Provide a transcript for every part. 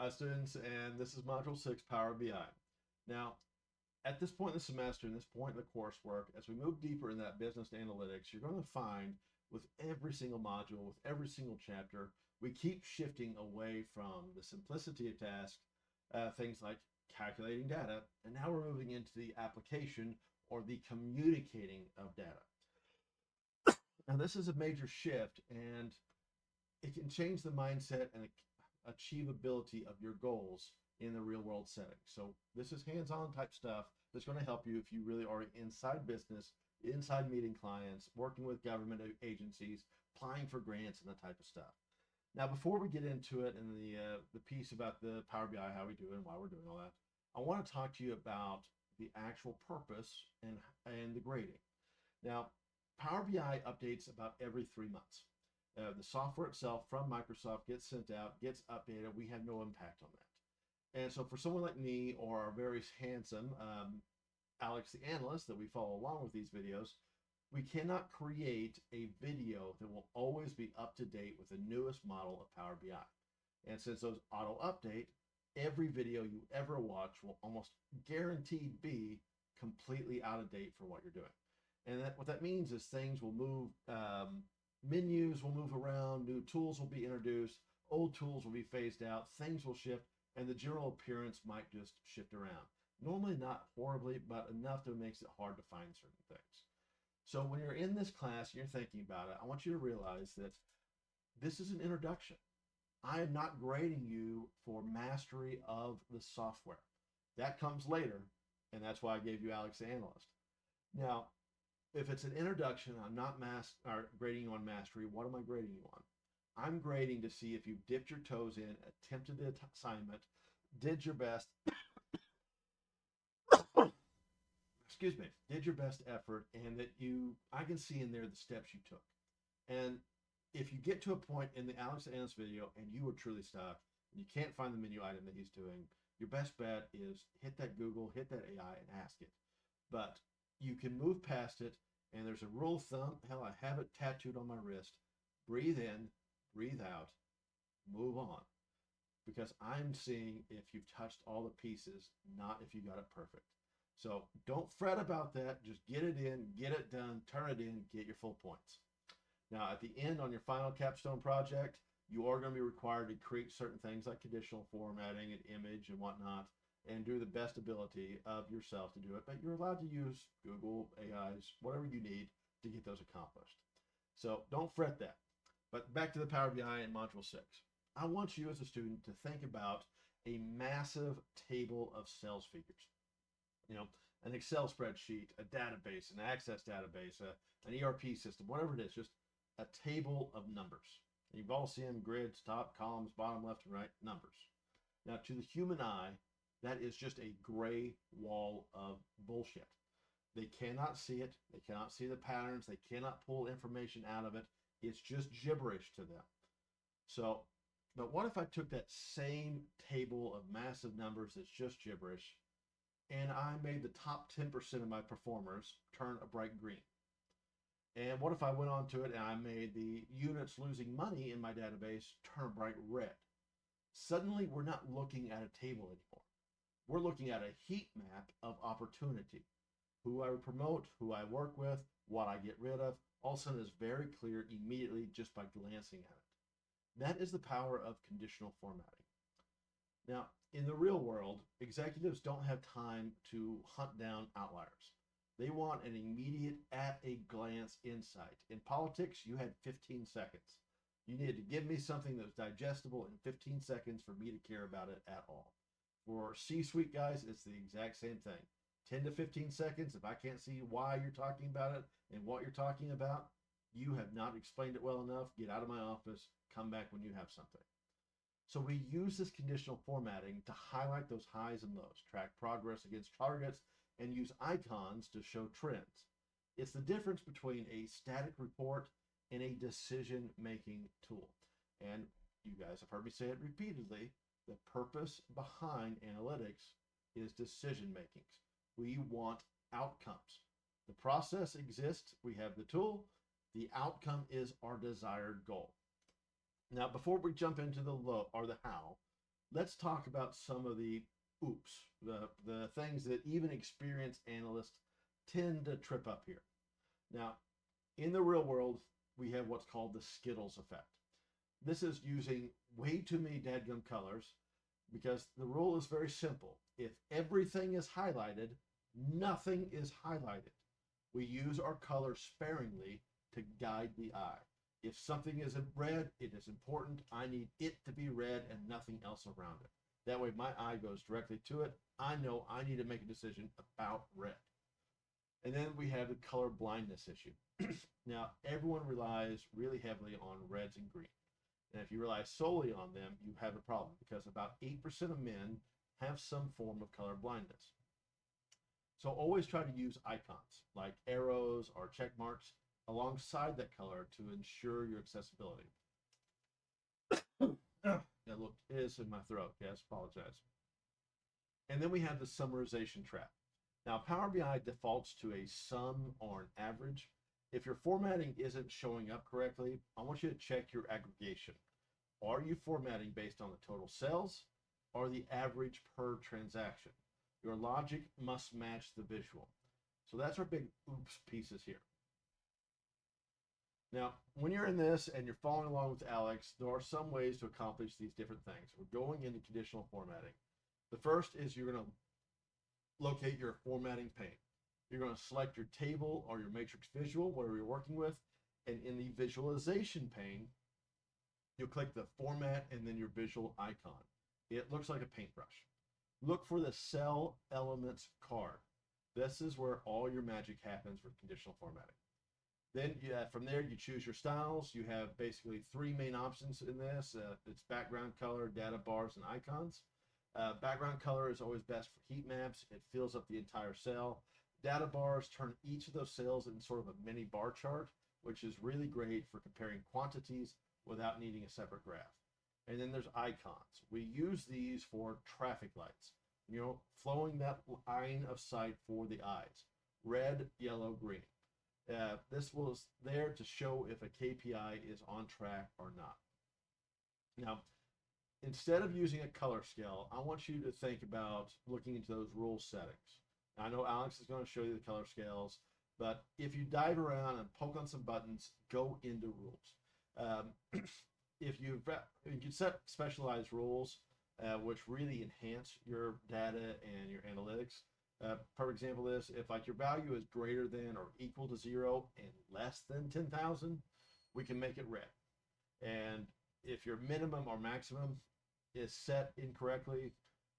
Students, and this is Module 6, Power BI. Now, at this point in the semester, and this point in the coursework, as we move deeper in that business analytics, you're going to find with every single module, with every single chapter, we keep shifting away from the simplicity of task, things like calculating data, and now we're moving into the application or the communicating of data. Now, this is a major shift, and it can change the mindset and achievability of your goals in the real world setting. So this is hands-on type stuff that's going to help you if you really are inside business, inside meeting clients, working with government agencies, applying for grants and that type of stuff. Now, before we get into it and the piece about the Power BI, how we do it and why we're doing all that, I want to talk to you about the actual purpose and the grading. Now, Power BI updates about every 3 months. The software itself from Microsoft gets sent out, gets updated. We have no impact on that. And so for someone like me or our very handsome Alex the analyst that we follow along with these videos, we cannot create a video that will always be up to date with the newest model of Power BI. And since those auto update, every video you ever watch will almost guaranteed be completely out of date for what you're doing. And what that means is things will move, menus will move around, new tools will be introduced, old tools will be phased out, things will shift, and the general appearance might just shift around. Normally not horribly, but enough that it makes it hard to find certain things. So when you're in this class and you're thinking about it, I want you to realize that this is an introduction. I am not grading you for mastery of the software. That comes later, and that's why I gave you Alex the Analyst. Now, if it's an introduction, I'm not grading you on mastery. What am I grading you on? I'm grading to see if you dipped your toes in, attempted the assignment, did your best, excuse me, did your best effort, and that I can see in there the steps you took. And if you get to a point in the Alex Annis video and you are truly stuck, and you can't find the menu item that he's doing, your best bet is hit that Google, hit that AI, and ask it. But you can move past it, and there's a rule of thumb. Hell, I have it tattooed on my wrist. Breathe in, breathe out, move on. Because I'm seeing if you've touched all the pieces, not if you got it perfect. So don't fret about that. Just get it in, get it done, turn it in, get your full points. Now, at the end on your final capstone project, you are going to be required to create certain things like conditional formatting and image and whatnot, and do the best ability of yourself to do it. But you're allowed to use Google, AIs, whatever you need to get those accomplished. So don't fret that. But back to the Power BI in Module 6. I want you as a student to think about a massive table of sales figures. An Excel spreadsheet, a database, an Access database, an ERP system, whatever it is, just a table of numbers. You've all seen grids, top, columns, bottom, left, and right, numbers. Now, to the human eye, that is just a gray wall of bullshit. They cannot see it. They cannot see the patterns. They cannot pull information out of it. It's just gibberish to them. So, but what if I took that same table of massive numbers that's just gibberish, and I made the top 10% of my performers turn a bright green? And what if I went on to it and I made the units losing money in my database turn bright red? Suddenly, we're not looking at a table anymore. We're looking at a heat map of opportunity. Who I promote, who I work with, what I get rid of, all of a sudden is very clear immediately just by glancing at it. That is the power of conditional formatting. Now, in the real world, executives don't have time to hunt down outliers. They want an immediate, at-a-glance insight. In politics, you had 15 seconds. You needed to give me something that was digestible in 15 seconds for me to care about it at all. For C-suite guys, it's the exact same thing. 10 to 15 seconds. If I can't see why you're talking about it and what you're talking about, you have not explained it well enough. Get out of my office. Come back when you have something. So we use this conditional formatting to highlight those highs and lows, track progress against targets, and use icons to show trends. It's the difference between a static report and a decision-making tool. And you guys have heard me say it repeatedly. The purpose behind analytics is decision-making. We want outcomes. The process exists. We have the tool. The outcome is our desired goal. Now, before we jump into the how, Let's talk about some of the oops, the things that even experienced analysts tend to trip up here. Now, in the real world, we have what's called the Skittles effect. This is using way too many dadgum colors because the rule is very simple. If everything is highlighted, nothing is highlighted. We use our colors sparingly to guide the eye. If something is in red, it is important. I need it to be red and nothing else around it. That way my eye goes directly to it. I know I need to make a decision about red. And then we have the color blindness issue. Now, everyone relies really heavily on reds and green. And if you rely solely on them, you have a problem because about 8% of men have some form of color blindness. So always try to use icons like arrows or check marks alongside that color to ensure your accessibility. That look is in my throat. Yes, apologize. And then we have the summarization trap. Now, PowerBi defaults to a sum or an average. If your formatting isn't showing up correctly, I want you to check your aggregation. Are you formatting based on the total sales or the average per transaction? Your logic must match the visual. So that's our big oops pieces here. Now, when you're in this and you're following along with Alex, there are some ways to accomplish these different things. We're going into conditional formatting. The first is you're going to locate your formatting pane. You're going to select your table or your matrix visual, whatever you're working with, and in the visualization pane, you'll click the format and then your visual icon. It looks like a paintbrush. Look for the cell elements card. This is where all your magic happens with conditional formatting. Then from there, you choose your styles. You have basically three main options in this. It's background color, data bars, and icons. Background color is always best for heat maps. It fills up the entire cell. Data bars turn each of those cells into sort of a mini bar chart, which is really great for comparing quantities without needing a separate graph. And then there's icons. We use these for traffic lights, flowing that line of sight for the eyes. Red, yellow, green. This was there to show if a KPI is on track or not. Now, instead of using a color scale, I want you to think about looking into those rule settings. Now, I know Alex is going to show you the color scales, but if you dive around and poke on some buttons, go into rules. If you can set specialized rules, which really enhance your data and your analytics. For example, this, if like your value is greater than or equal to 0 and less than 10,000, we can make it red. And if your minimum or maximum is set incorrectly,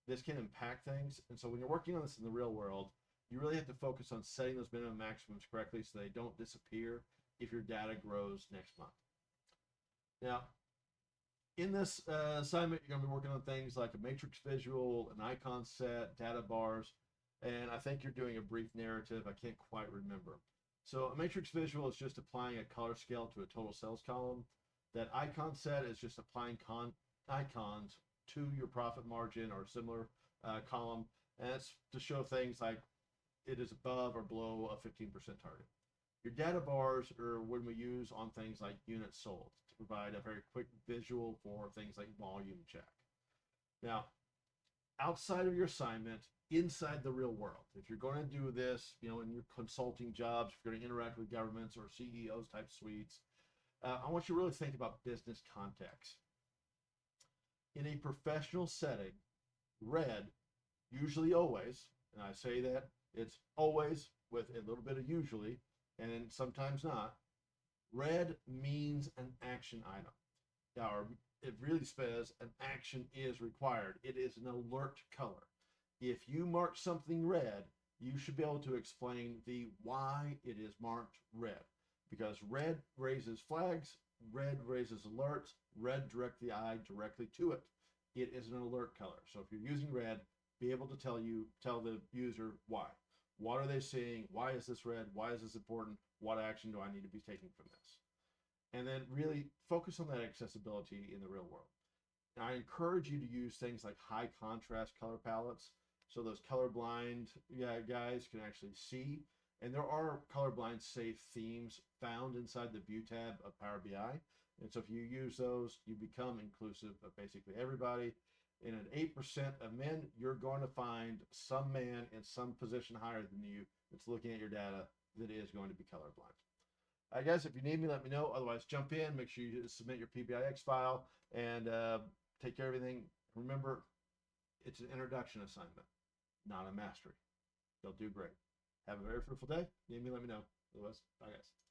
this can impact things. And so when you're working on this in the real world, you really have to focus on setting those minimum maximums correctly so they don't disappear if your data grows next month. Now, in this assignment, you're going to be working on things like a matrix visual, an icon set, data bars, and I think you're doing a brief narrative. I can't quite remember. So a matrix visual is just applying a color scale to a total sales column. That icon set is just applying icons to your profit margin or similar column, and it's to show things like it is above or below a 15% target. Your data bars are when we use on things like units sold to provide a very quick visual for things like volume check. Now, outside of your assignment, inside the real world, if you're going to do this, in your consulting jobs, if you're going to interact with governments or CEOs type suites, I want you to really think about business context. In a professional setting, red, usually always, and I say that it's always with a little bit of usually, and sometimes not, red means an action item. Or it really says an action is required. It is an alert color. If you mark something red, you should be able to explain the why it is marked red. Because red raises flags, red raises alerts, red direct the eye directly to it. It is an alert color. So if you're using red, be able to tell the user why. What are they seeing? Why is this red? Why is this important? What action do I need to be taking from this? And then really focus on that accessibility in the real world. And I encourage you to use things like high contrast color palettes so those colorblind guys can actually see. And there are colorblind safe themes found inside the View tab of PowerBi. And so if you use those, you become inclusive of basically everybody. in an 8% of men, you're going to find some man in some position higher than you that's looking at your data that is going to be colorblind. All right, guys, if you need me, let me know. Otherwise, jump in. Make sure you submit your PBIX file and take care of everything. Remember, it's an introduction assignment, not a mastery. They'll do great. Have a very fruitful day. Need me, let me know. Otherwise, bye, guys.